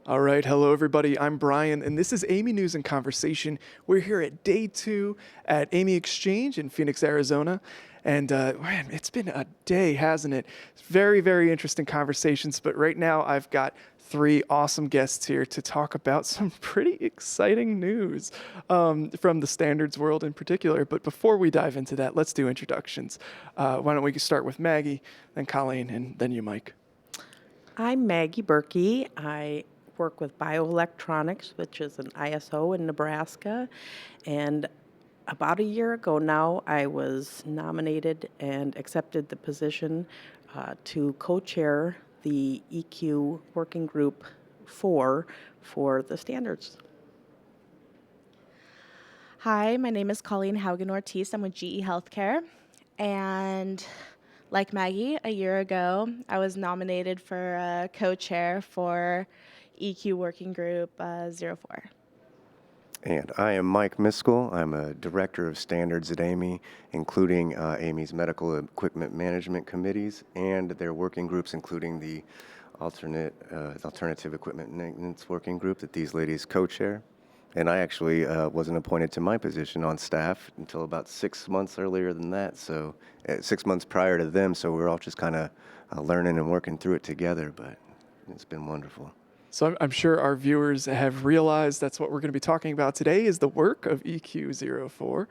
All right, hello everybody. I'm Brian, and this is Amy News and Conversation. We're here at day 2 at Amy Exchange in Phoenix, Arizona. And man, it's been a day, hasn't it? Very, very interesting conversations. But right now, I've got 3 awesome guests here to talk about some pretty exciting news from the standards world in particular. But before we dive into that, let's do introductions. Why don't we start with Maggie, then Colleen, and then you, Mike. I'm Maggie Berkey. I work with Bioelectronics, which is an ISO in Nebraska. And about a year ago now, I was nominated and accepted the position to co-chair the EQ Working Group 4 for the standards. Hi, my name is Colleen Haugen Ortiz. I'm with GE Healthcare. And like Maggie, a year ago, I was nominated for co-chair for EQ Working Group 04. And I am Mike Miskell. I'm a director of standards at Amy, including Amy's medical equipment management committees and their working groups, including the alternative equipment maintenance working group that these ladies co-chair. And I actually wasn't appointed to my position on staff until about 6 months earlier than that, so 6 months prior to them, so we're all just kind of learning and working through it together, but it's been wonderful. So I'm sure our viewers have realized that's what we're going to be talking about today is the work of EQ04.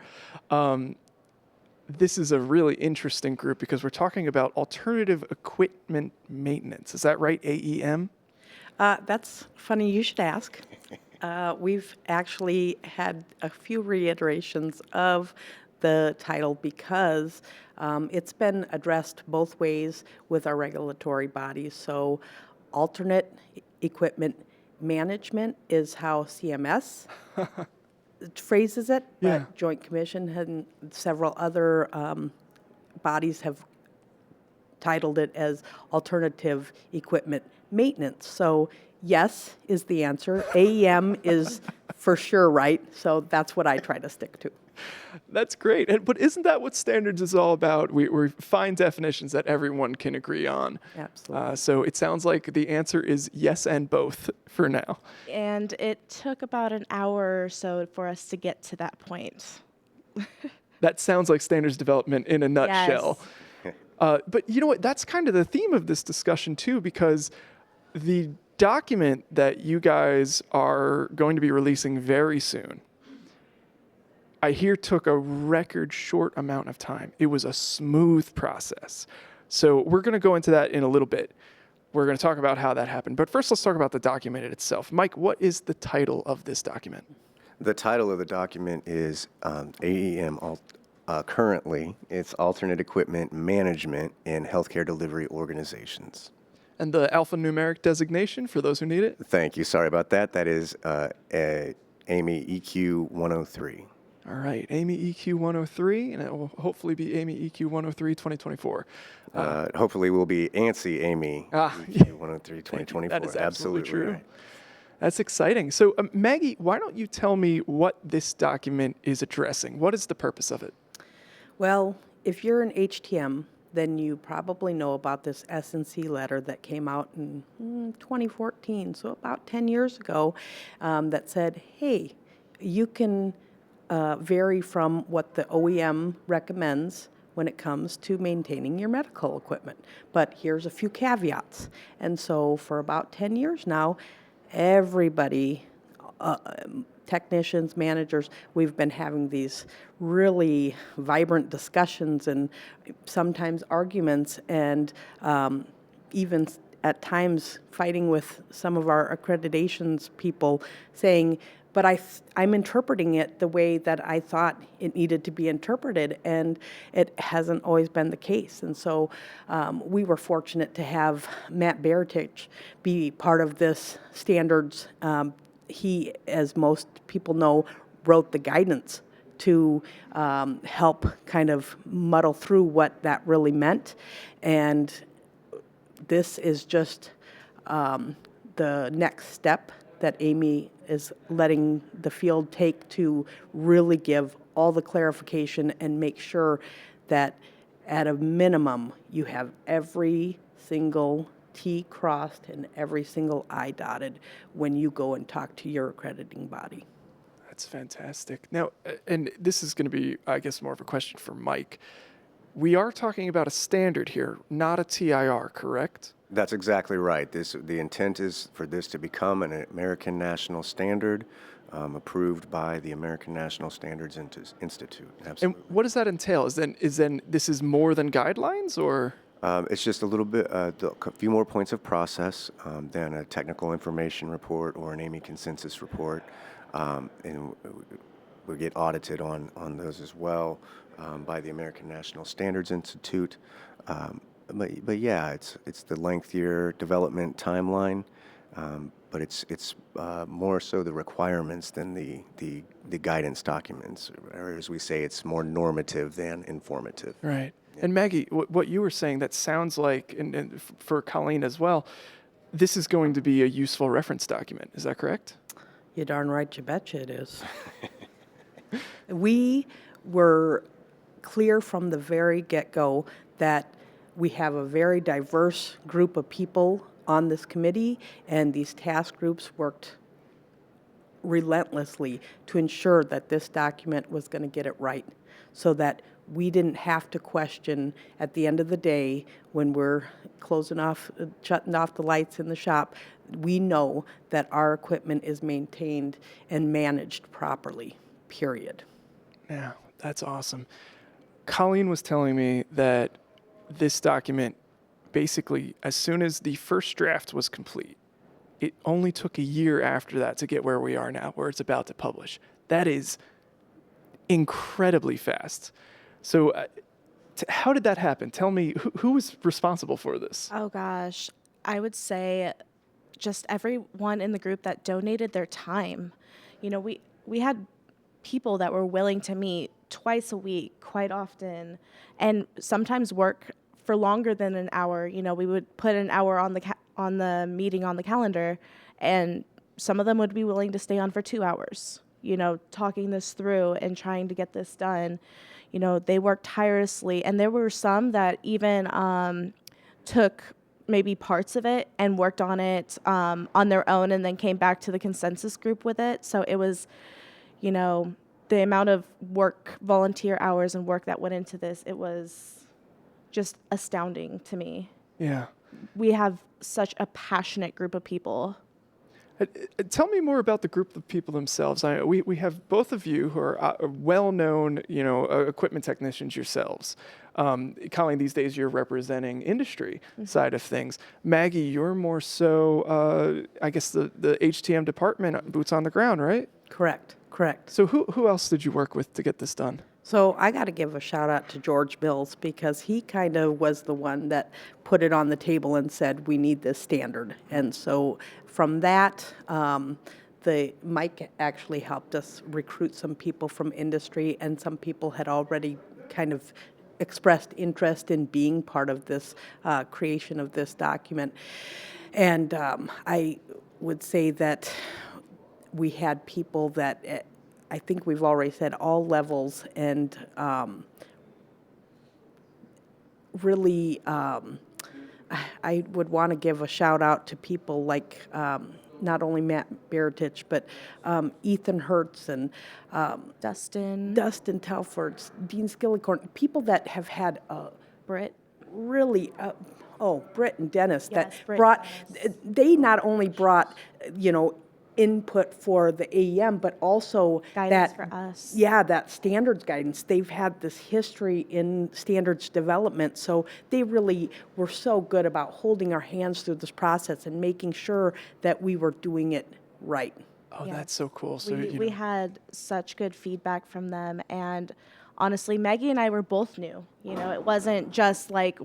This is a really interesting group because we're talking about alternative equipment maintenance. Is that right, AEM? That's funny you should ask. We've actually had a few reiterations of the title because it's been addressed both ways with our regulatory bodies. So alternate equipment management is how CMS phrases it, Yeah. but Joint Commission and several other bodies have titled it as alternative equipment maintenance. So yes is the answer. AEM is for sure right, so that's what I try to stick to. That's great. But isn't that what standards is all about? We find definitions that everyone can agree on. Absolutely. So it sounds like the answer is yes and both for now. And it took about an hour or so for us to get to that point. That sounds like standards development in a nutshell. Yes. But you know what? That's kind of the theme of this discussion too, because the document that you guys are going to be releasing very soon, I hear took a record short amount of time. It was a smooth process. So we're going to go into that in a little bit. We're going to talk about how that happened. But first, let's talk about the document itself. Mike, what is the title of this document? The title of the document is AEM. Currently, it's Alternate Equipment Management in Healthcare Delivery Organizations. And the alphanumeric designation for those who need it? Thank you. Sorry about that. That is Amy EQ 103. All right, Amy EQ 103, and it will hopefully be Amy EQ 103 2024. Hopefully, we'll be ANSI Amy yeah. EQ 103 2024. That is absolutely true. Right. That's exciting. So, Maggie, why don't you tell me what this document is addressing? What is the purpose of it? Well, if you're an HTM, then you probably know about this S&C letter that came out in 2014, so about 10 years ago, that said, hey, you can vary from what the OEM recommends when it comes to maintaining your medical equipment. But here's a few caveats. And so for about 10 years now, everybody, technicians, managers, we've been having these really vibrant discussions and sometimes arguments and even at times fighting with some of our accreditations people saying, but I'm interpreting it the way that I thought it needed to be interpreted, and it hasn't always been the case. And so we were fortunate to have Matt Beretich be part of this standards. He, as most people know, wrote the guidance to help kind of muddle through what that really meant. And this is just the next step that Amy is letting the field take to really give all the clarification and make sure that at a minimum you have every single T crossed and every single I dotted when you go and talk to your accrediting body. That's fantastic. Now, and this is going to be, I guess, more of a question for Mike. We are talking about a standard here, not a TIR, correct? That's exactly right. The intent is for this to become an American national standard, approved by the American National Standards Institute. And Absolutely. what does that entail? Is this is more than guidelines, or? It's just a little bit, a few more points of process than a technical information report or an AAMI consensus report, and we get audited on those as well by the American National Standards Institute. But yeah, it's the lengthier development timeline, but it's more so the requirements than the guidance documents, or as we say, it's more normative than informative. Right. And Maggie, what you were saying, that sounds like, and for Colleen as well, this is going to be a useful reference document. Is that correct? You darn right, you betcha it is. We were clear from the very get-go that we have a very diverse group of people on this committee, and these task groups worked relentlessly to ensure that this document was going to get it right, so that we didn't have to question at the end of the day when we're shutting off the lights in the shop. We know that our equipment is maintained and managed properly, period. Yeah, that's awesome. Colleen was telling me that this document, basically, as soon as the first draft was complete, it only took a year after that to get where we are now, where it's about to publish. That is incredibly fast. So how did that happen? Tell me, who was responsible for this? Oh gosh, I would say just everyone in the group that donated their time. You know, we had people that were willing to meet twice a week, quite often, and sometimes work for longer than an hour. You know, we would put an hour on the meeting on the calendar, and some of them would be willing to stay on for 2 hours, you know, talking this through and trying to get this done. You know, they worked tirelessly, and there were some that even took maybe parts of it and worked on it on their own and then came back to the consensus group with it. So it was, you know, the amount of work, volunteer hours and work that went into this, it was just astounding to me. Yeah. We have such a passionate group of people. Tell me more about the group of people themselves. We have both of you who are well-known, you know, equipment technicians yourselves. Colleen, these days you're representing industry side of things. Maggie, you're more so, I guess, the HTM department, boots on the ground, right? Correct. So who else did you work with to get this done? So I got to give a shout out to George Mills, because he kind of was the one that put it on the table and said, we need this standard. And so from that, Mike actually helped us recruit some people from industry, and some people had already kind of expressed interest in being part of this creation of this document. And I would say that we had people that I think we've already said all levels, and really I would want to give a shout out to people like not only Matt Beretich, but Ethan Hertz and Dustin Telford, Dean Skillicorn, people that have had Britt. really, Britt and Dennis, Yes, that Britt brought, and Dennis. they not only brought, you know, input for the AEM, but also Guidance that, for us. yeah, that standards guidance. They've had this history in standards development, so they really were so good about holding our hands through this process and making sure that we were doing it right. Oh, Yeah. that's so cool. So We had such good feedback from them, and honestly, Maggie and I were both new. You know, it wasn't just like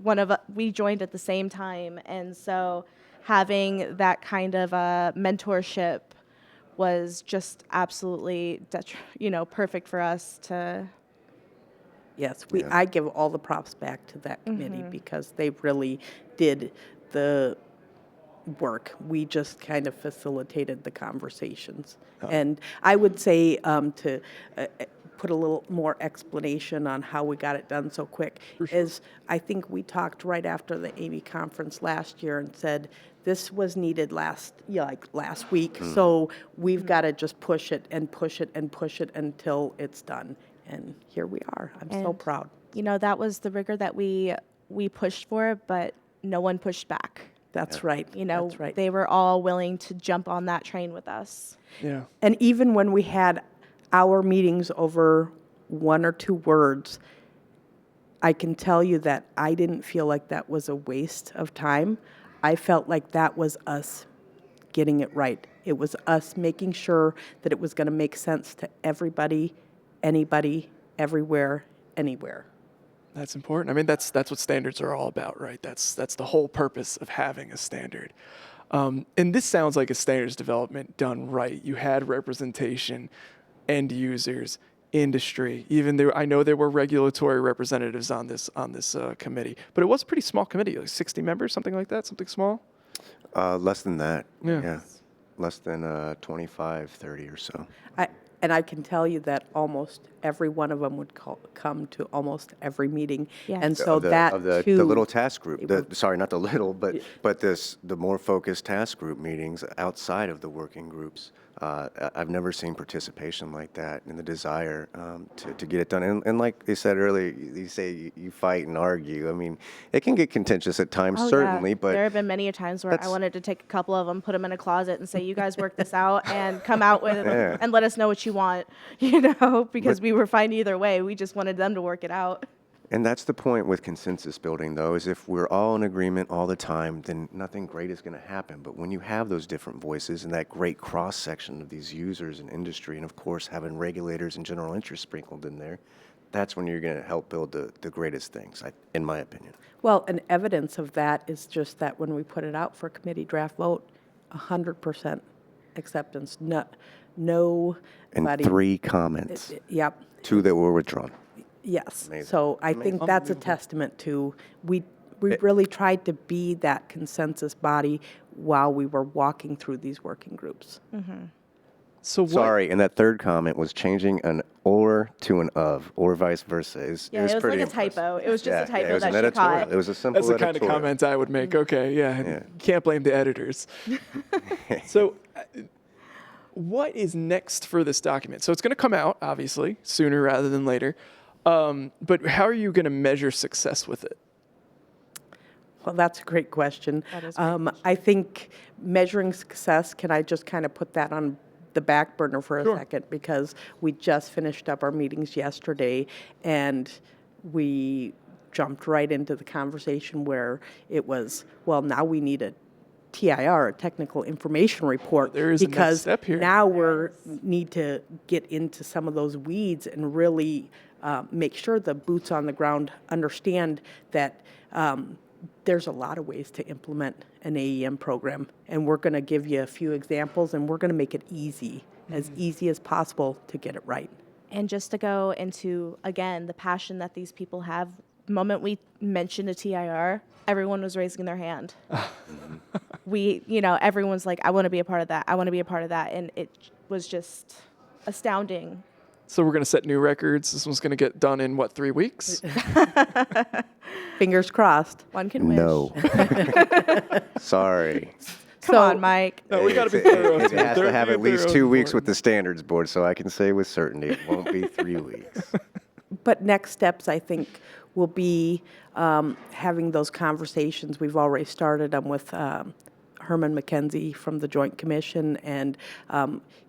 we joined at the same time, and so having that kind of mentorship was just absolutely, perfect for us to. Yes, Yeah. I give all the props back to that committee, because they really did the work. We just kind of facilitated the conversations. And I would say to put a little more explanation on how we got it done so quick, is I think we talked right after the Amy conference last year and said, this was needed last week, so we've got to just push it and push it and push it until it's done. And here we are. I'm so And, proud. You know, that was the rigor that we pushed for, but no one pushed back. That's right. You know, That's right. they were all willing to jump on that train with us. Yeah. And even when we had our meetings over 1 or 2 words, I can tell you that I didn't feel like that was a waste of time. I felt like that was us getting it right. It was us making sure that it was going to make sense to everybody, anybody, everywhere, anywhere. That's important. I mean, that's what standards are all about, right? That's the whole purpose of having a standard. And this sounds like a standards development done right. You had representation, end users, industry. Even there, I know there were regulatory representatives on this committee, but it was a pretty small committee, like 60 members, something like that, something small. Less than that. Yeah. Less than 25, 30 or so. And I can tell you that almost every one of them would come to almost every meeting. Yes. And so of the, that of the, too. the little task group. Sorry, not the little, but the more focused task group meetings outside of the working groups. I've never seen participation like that and the desire to get it done. And like they said earlier, you say you fight and argue. I mean, it can get contentious at times, Oh, certainly, yeah. but there have been many times where I that's- wanted to take a couple of them, put them in a closet, and say, "You guys work this out and come out with Yeah. and let us know what you want," because we were fine either way. We just wanted them to work it out. And that's the point with consensus building, though, is if we're all in agreement all the time, then nothing great is going to happen. But when you have those different voices and that great cross-section of these users and industry, and of course having regulators and general interest sprinkled in there, that's when you're going to help build the greatest things, in my opinion. Well, and evidence of that is just that when we put it out for committee draft vote, 100% acceptance. No, And nobody. 3 comments, Yep. 2 that were withdrawn. Yes. Amazing. So I think that's a testament to we really tried to be that consensus body while we were walking through these working groups. So what? Sorry, and that 3rd comment was changing an or to an of, or vice versa. It was Yeah, it was pretty like a impressive. typo. It was just a Yeah, typo it was that an she editorial. caught. It was a simple That's the kind of editorial. comment I would make. Okay, yeah, and Yeah. you can't blame the editors. So, what is next for this document? So it's going to come out, obviously, sooner rather than later. But how are you going to measure success with it? Well, that's a great question. That is a great I think measuring success, can I just kind of put that on the back burner for a Sure. second? Because we just finished up our meetings yesterday, and we jumped right into the conversation where it was, well, now we need a TIR, a technical information report. There is a next because step here. now we're need to get into some of those weeds and really make sure the boots on the ground understand that there's a lot of ways to implement an AEM program, and we're going to give you a few examples, and we're going to make it easy, as easy as possible to get it right. And just to go into, again, the passion that these people have, the moment we mentioned a TIR, everyone was raising their hand. Everyone's like, I want to be a part of that. I want to be a part of that. And it was just astounding. So we're going to set new records. This one's going to get done in, 3 weeks? Fingers crossed. One can wish. No. Sorry. Come on, Mike. No, we got to be It thorough. has too. to have Thorough- at least thorough 2 is weeks with important. the standards board, so I can say with certainty it won't be 3 weeks. But next steps, I think, will be having those conversations. We've already started them with Herman McKenzie from the Joint Commission, and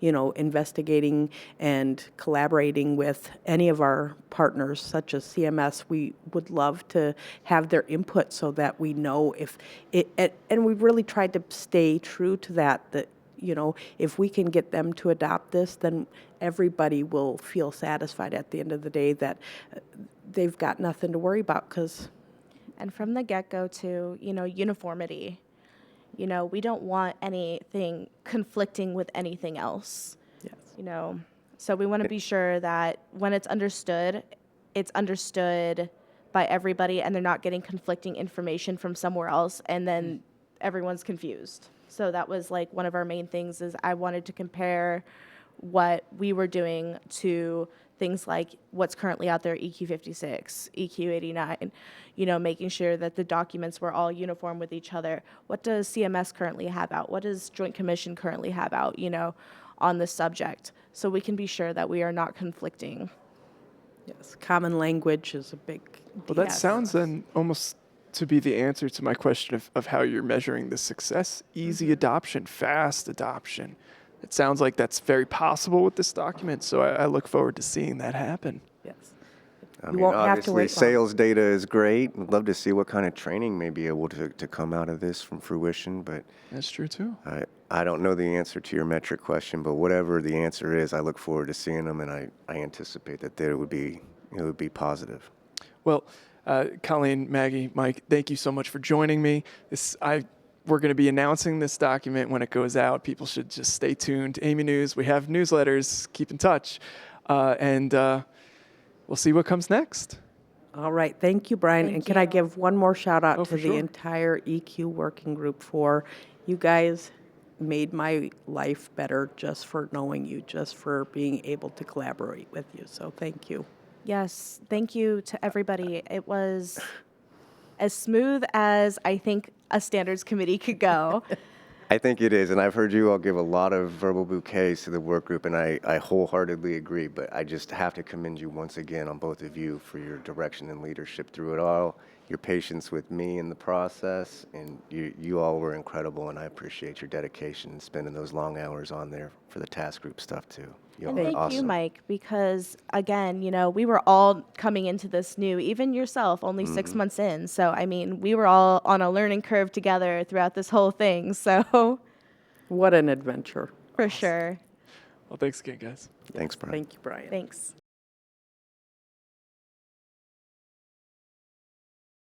investigating and collaborating with any of our partners, such as CMS. We would love to have their input so that we know if it. And we've really tried to stay true to that. That if we can get them to adopt this, then everybody will feel satisfied at the end of the day that they've got nothing to worry about. Because And from the get-go, too, uniformity. We don't want anything conflicting with anything else. yes. So we want to be sure that when it's understood by everybody, and they're not getting conflicting information from somewhere else, and then everyone's confused. So that was like one of our main things, is I wanted to compare what we were doing to things like what's currently out there, EQ56, EQ89, making sure that the documents were all uniform with each other. What does CMS currently have out? What does Joint Commission currently have out, on this subject? So we can be sure that we are not conflicting. Yes, common language is a big Well, that DS. sounds then almost to be the answer to my question of how you're measuring the success. Easy adoption, fast adoption. It sounds like that's very possible with this document, so I look forward to seeing that happen. Yes. I You mean, won't have to obviously, wait long. sales data is great. I'd love to see what kind of training may be able to come out of this from fruition, but That's true too. I don't know the answer to your metric question, but whatever the answer is, I look forward to seeing them, and I anticipate that it would be positive. Well, Colleen, Maggie, Mike, thank you so much for joining me. We're going to be announcing this document when it goes out. People should just stay tuned. Amy News, we have newsletters. Keep in touch. And we'll see what comes next. All right, thank you, Brian. And can I give one more shout out Oh, to for the sure. entire EQ working group for you guys made my life better just for knowing you, just for being able to collaborate with you. So thank you. Yes, thank you to everybody. It was as smooth as I think a standards committee could go. I think it is, and I've heard you all give a lot of verbal bouquets to the work group, and I wholeheartedly agree, but I just have to commend you once again on both of you for your direction and leadership through it all, your patience with me in the process, and you all were incredible, and I appreciate your dedication and spending those long hours on there for the task group stuff too. You all And are thank you, awesome. Mike, because again, we were all coming into this new, even yourself, only 6 months in. So, I mean, we were all on a learning curve together throughout this whole thing. So, What an adventure. for sure. Well, thanks again, guys. Thanks, Brian. Thank you, Brian. Thanks.